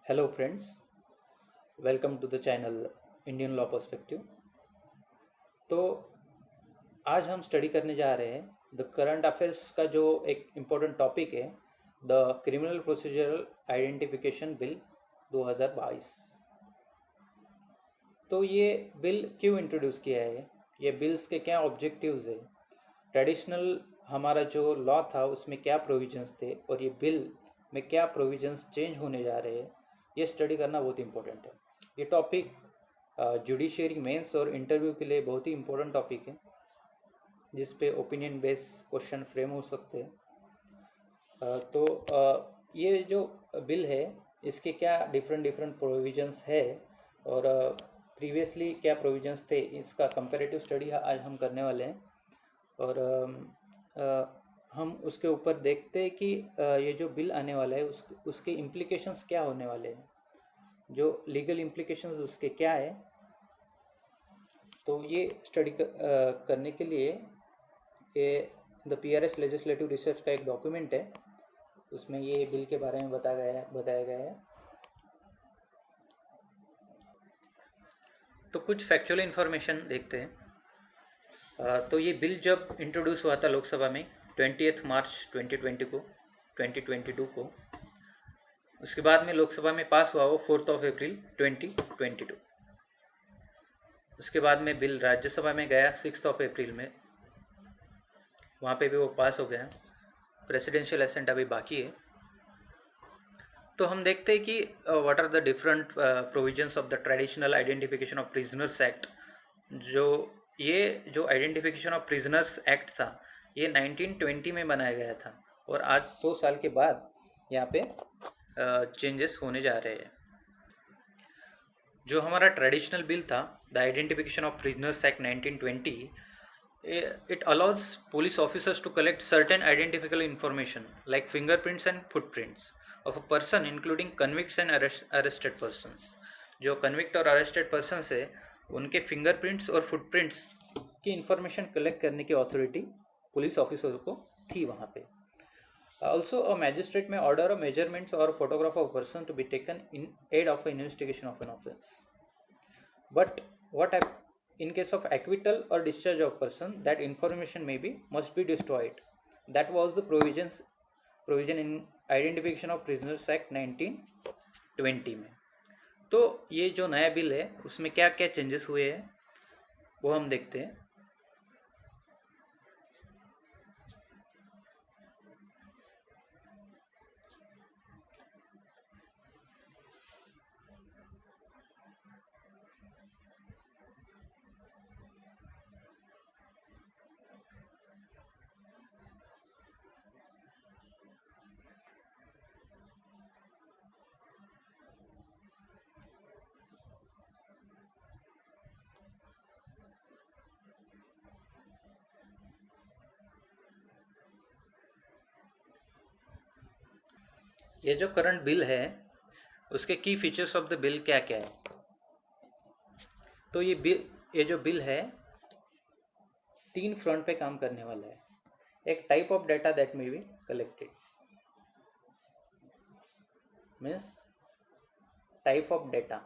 Hello friends, welcome to the channel Indian law perspective. तो आज हम स्टडी करने जा रहे हैं द करंट अफेयर्स का जो एक इम्पोर्टेंट टॉपिक है, the criminal procedural identification bill 2022। तो ये बिल क्यों इंट्रोड्यूस किया है, ये बिल्स के क्या ऑब्जेक्टिव्स है, ट्रेडिशनल हमारा जो लॉ था उसमें क्या प्रोविजंस थे और ये बिल में क्या प्रोविजंस चेंज होने जा रहे हैं, ये स्टडी करना बहुत इंपॉर्टेंट है। ये टॉपिक जुडिशरी मेंस और इंटरव्यू के लिए बहुत ही इंपॉर्टेंट टॉपिक है, जिस पे ओपिनियन बेस क्वेश्चन फ्रेम हो सकते हैं। ये जो बिल है इसके क्या डिफरेंट डिफरेंट प्रोविजंस है और प्रीवियसली क्या प्रोविजंस थे, इसका कंपैरेटिव स्टडी आज हम करने वाले हैं। और हम उसके ऊपर देखते हैं कि ये जो बिल आने वाला है उसके इम्प्लीकेशंस क्या होने वाले हैं, जो लीगल इम्प्लीकेशंस उसके क्या है। तो ये स्टडी करने के लिए ये द PRS लेजिस्लेटिव रिसर्च का एक डॉक्यूमेंट है, उसमें ये बिल के बारे में बताया गया है। तो कुछ फैक्चुअल इन्फॉर्मेशन देखते हैं। तो ये बिल जब इंट्रोड्यूस हुआ था लोकसभा में 20 मार्च 2022 को, उसके बाद में लोकसभा में पास हुआ वो 4 अप्रैल 2022। उसके बाद में बिल राज्यसभा में गया 6 अप्रैल में, वहाँ पे भी वो पास हो गया। प्रेसिडेंशियल असेंट अभी बाकी है। तो हम देखते हैं कि what are the different provisions of the traditional identification of prisoners act. जो आइडेंटिफिकेशन ऑफ प्रिजनर्स एक्ट था, ये 1920 में बनाया गया था और आज 100 साल के बाद यहाँ पे चेंजेस होने जा रहे हैं। जो हमारा ट्रेडिशनल बिल था, the identification of prisoners act 1920, it allows police officers to collect certain identifiable information like fingerprints and footprints of a person including convicts and arrested persons. जो convict और arrested persons है उनके fingerprints और footprints की information collect करने की authority police officer को थी वहाँ पे। Also a magistrate may order a measurements or photograph of a person to be taken in aid of an investigation of an offense. But in case of acquittal or discharge of person, that information must be destroyed. That was the provision in Identification of Prisoners Act 1920 में। तो ये जो नया bill है उसमें क्या क्या changes हुए हैं वो हम देखते हैं। ये जो करंट बिल है उसके की फीचर्स ऑफ द बिल क्या क्या है। तो ये जो बिल है 3 फ्रंट पे काम करने वाला है। एक type of data that may be collected, means type of data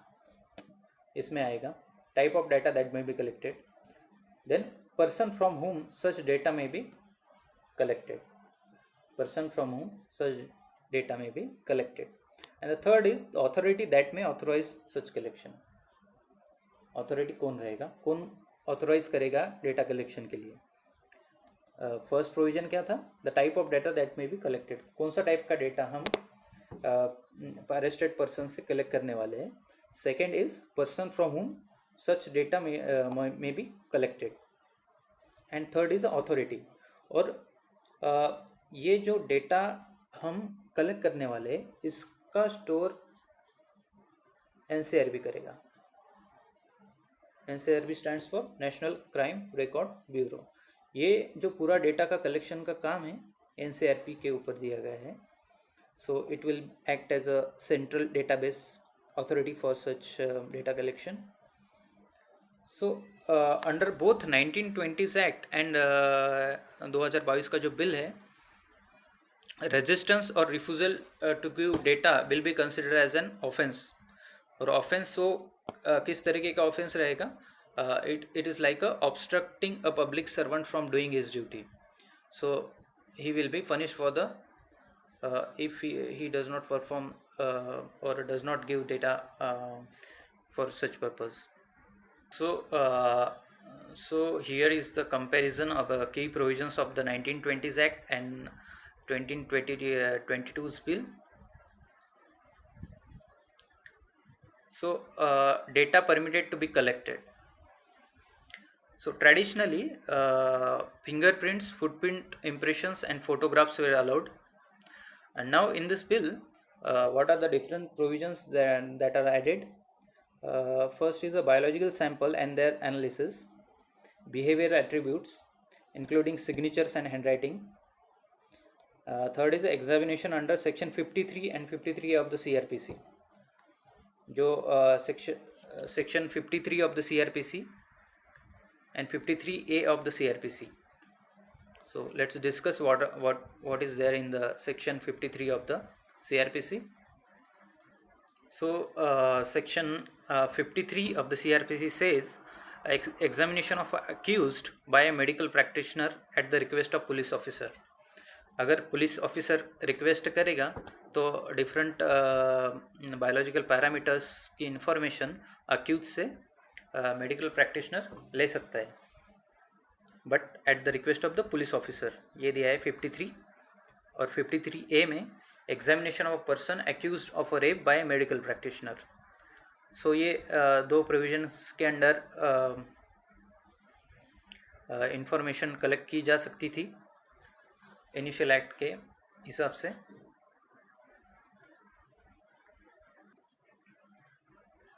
इसमें आएगा, type of data that may be collected. Then person from whom such data may be collected, person from whom such data may be collected. And the third is the authority that may authorize such collection. Authority कौन रहेगा, कौन authorise करेगा data collection के लिए। First provision क्या था, the type of data that may be collected, कौन सा टाइप का डेटा हम अरेस्टेड पर्सन से कलेक्ट करने वाले हैं। Second is person from whom such data may be collected. And third is authority. और ये जो डेटा हम कलेक्ट करने वाले हैं इसका स्टोर NCRB करेगा। NCRB stands for national crime record bureau. ये जो पूरा डेटा का कलेक्शन का काम है NCRB के ऊपर दिया गया है। So it will act as a central database authority for such data collection. So under both 1920s act and 2022 का जो बिल है resistance or refusal to give data will be considered as an offense. और offense वो किस तरीके का offense रहेगा? It is like obstructing a public servant from doing his duty. So he will be punished for the if he does not perform or does not give data for such purpose. So here is the comparison of key provisions of the 1920s Act and 1922's bill. So data permitted to be collected. So traditionally, fingerprints, footprint impressions, and photographs were allowed. And now in this bill, what are the different provisions that are added? First is a biological sample and their analysis, behavioral attributes, including signatures and handwriting. Third is examination under section 53 and 53 of the CRPC. जो section 53 of the CRPC and 53A of the CRPC. So let's discuss what is there in the section 53 of the CRPC. So section 53 of the CRPC says examination of accused by a medical practitioner at the request of police officer. अगर police officer request करेगा तो different biological parameters की information accuse से medical practitioner ले सकता है, but at the request of the police officer. ये दिया है 53 और 53A में examination of a person accuse of a rape by medical practitioner. So ये दो प्रोविजंस के अंडर इंफॉर्मेशन कलेक्ट की जा सकती थी इनिशियल एक्ट के हिसाब से.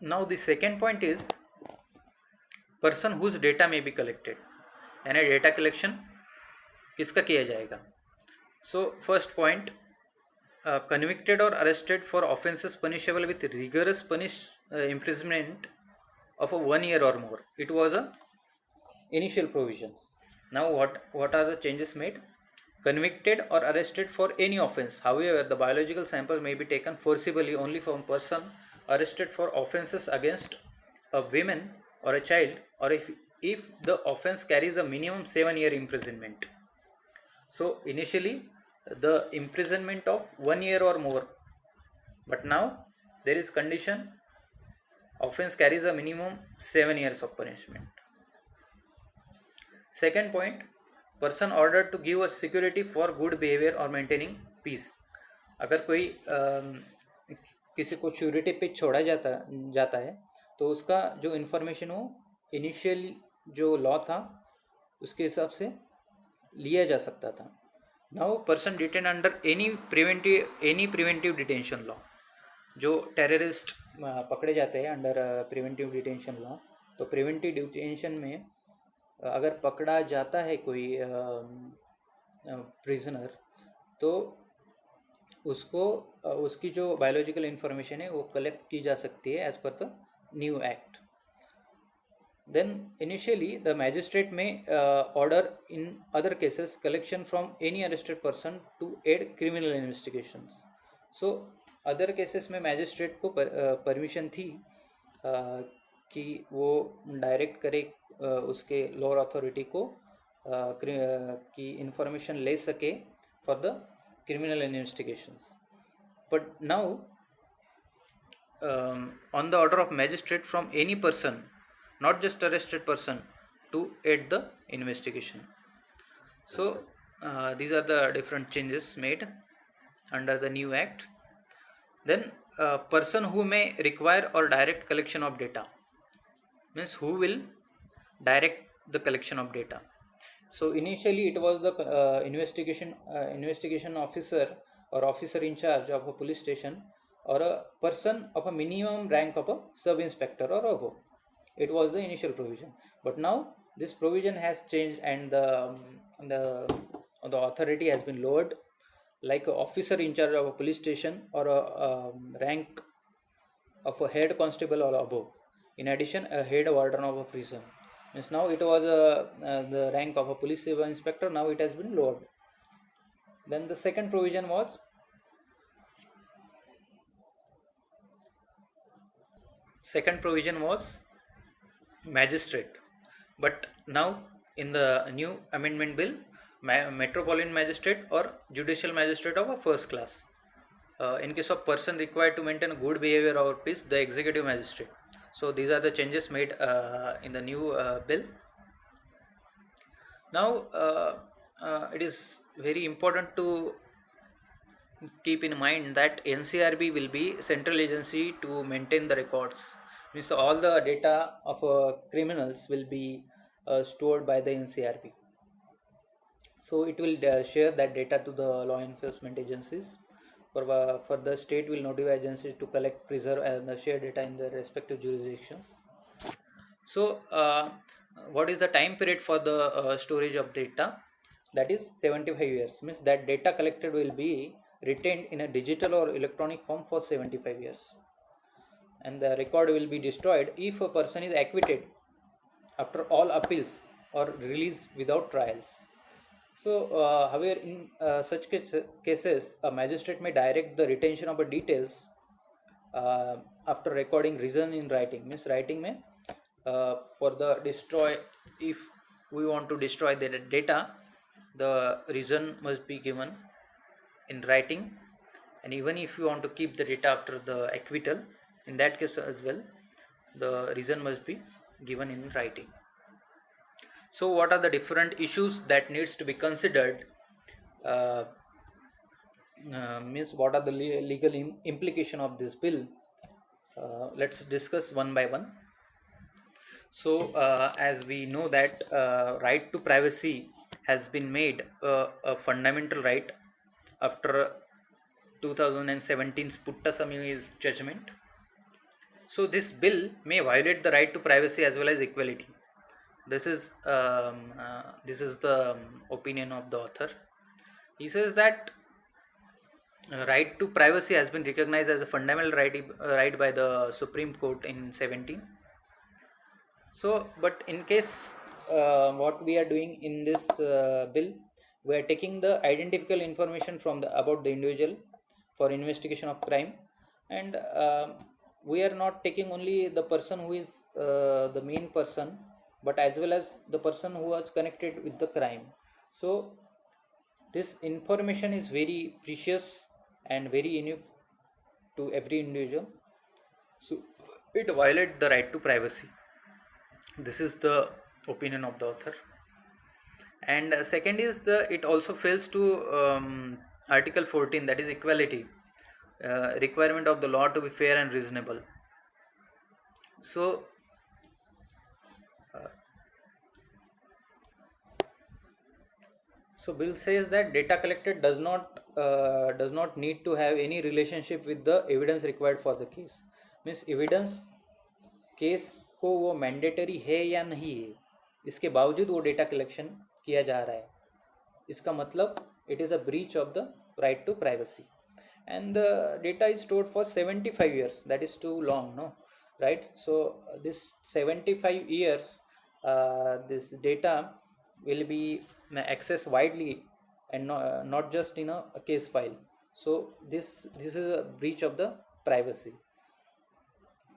Now the second point is person whose data may be collected, यानी डेटा कलेक्शन किसका किया जाएगा. सो फर्स्ट पॉइंट, कन्विक्टेड और arrested for offences punishable with rigorous imprisonment of 1 year or more. It was a initial provisions. Now what are the changes made? Convicted or arrested for any offense. However, the biological sample may be taken forcibly only from person arrested for offenses against a woman or a child, or if the offense carries a minimum 7-year imprisonment. So initially the imprisonment of 1 year or more, but now there is condition offense carries a minimum 7 years of punishment. Second point, person ordered to give a security for good behavior or maintaining peace. अगर कोई किसी को surety पे छोड़ा जाता है तो उसका जो इन्फॉर्मेशन हो इनिशियल जो लॉ था उसके हिसाब से लिया जा सकता था. Now person detain under any preventive detention law. जो टेररिस्ट पकड़े जाते हैं अंडर प्रिवेंटिव डिटेंशन लॉ, तो प्रिवेंटिव डिटेंशन में अगर पकड़ा जाता है कोई प्रिजनर तो उसको उसकी जो बायोलॉजिकल इन्फॉर्मेशन है वो कलेक्ट की जा सकती है as per the new act. Then initially the magistrate may order in other cases collection from any arrested person to aid criminal investigations. So other cases में मैजिस्ट्रेट को परमिशन थी कि वो डायरेक्ट करे उसके लोअर अथॉरिटी को की information ले सके for the criminal investigations. But now on the order of magistrate from any person, not just arrested person, to aid the investigation. So these are the different changes made under the new act. Then person who may require or direct collection of data, means who will direct the collection of data. So initially it was the investigation officer or officer in charge of a police station or a person of a minimum rank of a sub inspector or above. It was the initial provision, but now this provision has changed and the authority has been lowered, like an officer in charge of a police station or a rank of a head constable or above. In addition, a head warden of a prison. Means now it was the rank of a police inspector. Now it has been lowered. Then the second provision was magistrate. But now in the new amendment bill, metropolitan magistrate or judicial magistrate of a first class. In case of person required to maintain a good behavior or peace, the executive magistrate. So these are the changes made in the new bill. Now it is very important to keep in mind that NCRB will be central agency to maintain the records. Means all the data of criminals will be stored by the NCRB. So it will share that data to the law enforcement agencies. For the state will notify agencies to collect, preserve, and share data in their respective jurisdictions. So, what is the time period for the storage of data? That is 75 years. Means that data collected will be retained in a digital or electronic form for 75 years. And the record will be destroyed if a person is acquitted after all appeals or released without trials. So, however, in such cases, a magistrate may direct the retention of the details after recording reason in writing. Means writing may for the destroy, if we want to destroy the data, the reason must be given in writing, and even if you want to keep the data after the acquittal, in that case as well, the reason must be given in writing. So what are the different issues that needs to be considered? uh, Means what are the legal implication of this bill? Let's discuss one by one. So as we know that right to privacy has been made a fundamental right after 2017's Puttaswamy judgment. So this bill may violate the right to privacy as well as equality. This is the opinion of the author. He says that right to privacy has been recognized as a fundamental right by the Supreme Court in 17. So, but in case what we are doing in this bill, we are taking the identical information from the about the individual for investigation of crime, and we are not taking only the person who is the main person, but as well as the person who was connected with the crime. So this information is very precious and very unique to every individual. So it violates the right to privacy. This is the opinion of the author. And second is the it also fails to article 14, that is equality, requirement of the law to be fair and reasonable. So so bill says that data collected does not need to have any relationship with the evidence required for the case. Means evidence case को वो mandatory है या नहीं है, इसके बावजूद वो data collection किया जा रहा है, इसका मतलब it is a breach of the right to privacy. And the data is stored for 75 years. That is too long, no? Right? So this 75 years, this data will be accessed widely and not just in a case file. So this is a breach of the privacy.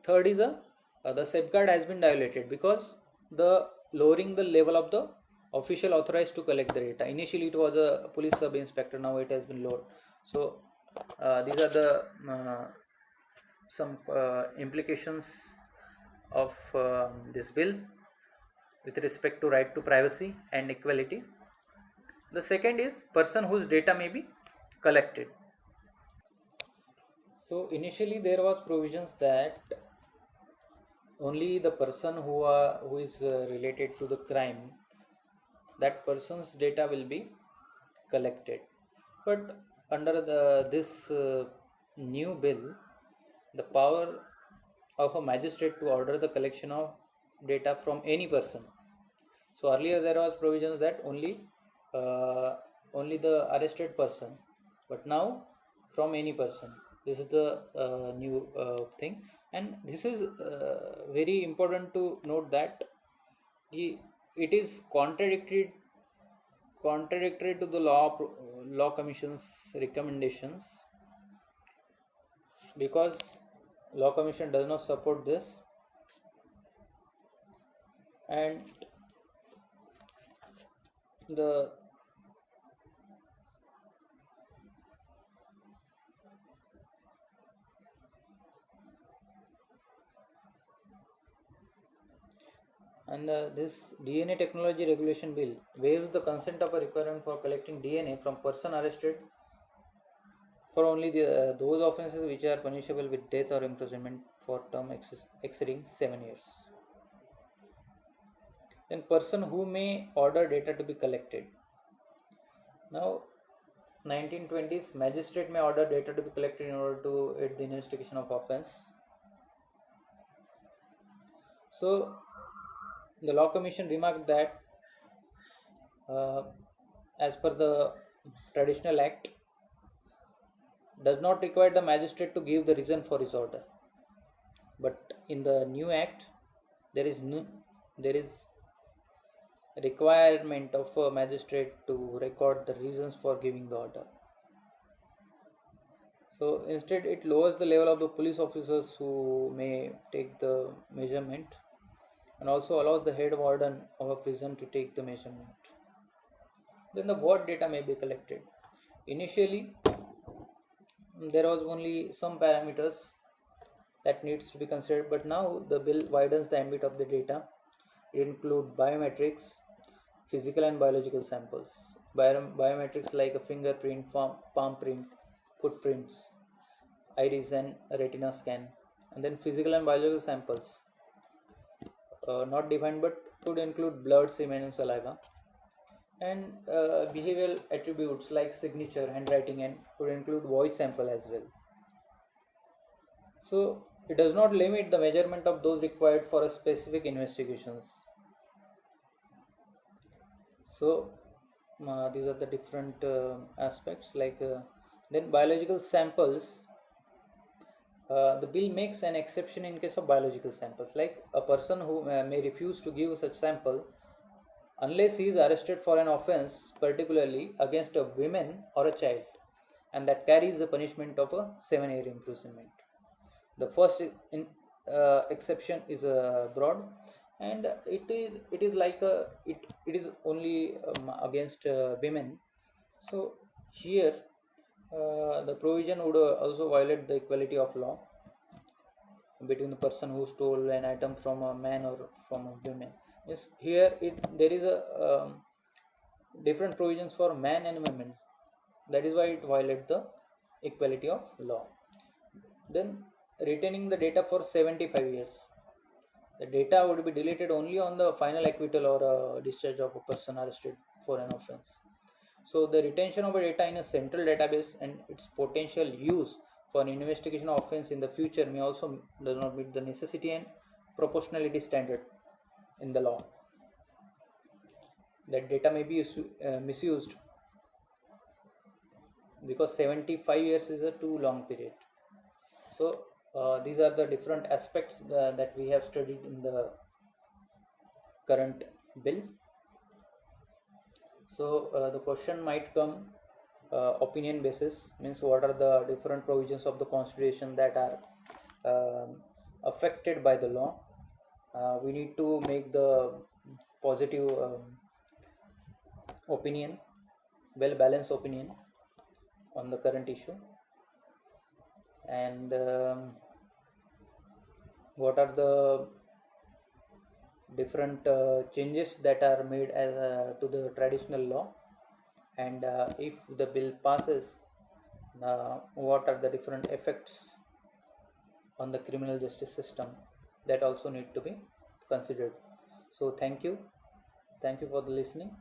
Third is the safeguard has been violated because the lowering the level of the official authorized to collect the data. Initially, it was a police sub inspector. Now it has been lowered. So these are the some implications of this bill with respect to right to privacy and equality. The second is person whose data may be collected. So initially there was provisions that only the person who is related to the crime, that person's data will be collected. But under this new bill, the power of a magistrate to order the collection of data from any person. So earlier there was provisions that only the arrested person, but now from any person. This is the new thing, and this is very important to note that it is contradicted contradictory to the law commission's recommendations, because law commission does not support this. And the this DNA technology regulation bill waives the consent of a requirement for collecting DNA from person arrested for only those offences which are punishable with death or imprisonment for term exceeding 7 years. Then person who may order data to be collected. Now, 1920s magistrate may order data to be collected in order to aid the investigation of offence. So, the Law Commission remarked that uh, as per the traditional act, does not require the magistrate to give the reason for his order. But in the new act, there is requirement of a magistrate to record the reasons for giving the order. So instead, it lowers the level of the police officers who may take the measurement, and also allows the head warden of a prison to take the measurement. Then the what data may be collected. Initially, there was only some parameters that needs to be considered, but now the bill widens the ambit of the data. It includes biometrics, physical and biological samples. Biometrics like a fingerprint, palm print, footprints, iris and retina scan. And then physical and biological samples, not defined but could include blood, semen and saliva. And behavioral attributes like signature, handwriting, and could include voice sample as well. So it does not limit the measurement of those required for a specific investigations. So these are the different aspects. Then biological samples. The bill makes an exception in case of biological samples, like a person who may refuse to give such sample unless he is arrested for an offense, particularly against a woman or a child, and that carries the punishment of a 7-year imprisonment. The first exception is broad, and it is like it is only against women. So here the provision would also violate the equality of law between the person who stole an item from a man or from a woman. Yes, here there is a different provisions for man and women. That is why it violates the equality of law. Then retaining the data for 75 years. The data would be deleted only on the final acquittal or discharge of a person arrested for an offense. So the retention of a data in a central database and its potential use for an investigation of offense in the future may also does not meet the necessity and proportionality standard in the law. That data may be misused because 75 years is a too long period. So these are the different aspects that we have studied in the current bill. So the question might come opinion basis, means what are the different provisions of the constitution that are affected by the law. We need to make the positive opinion, well balanced opinion on the current issue. And what are the different changes that are made to the traditional law, and if the bill passes, what are the different effects on the criminal justice system, that also need to be considered. So thank you for the listening.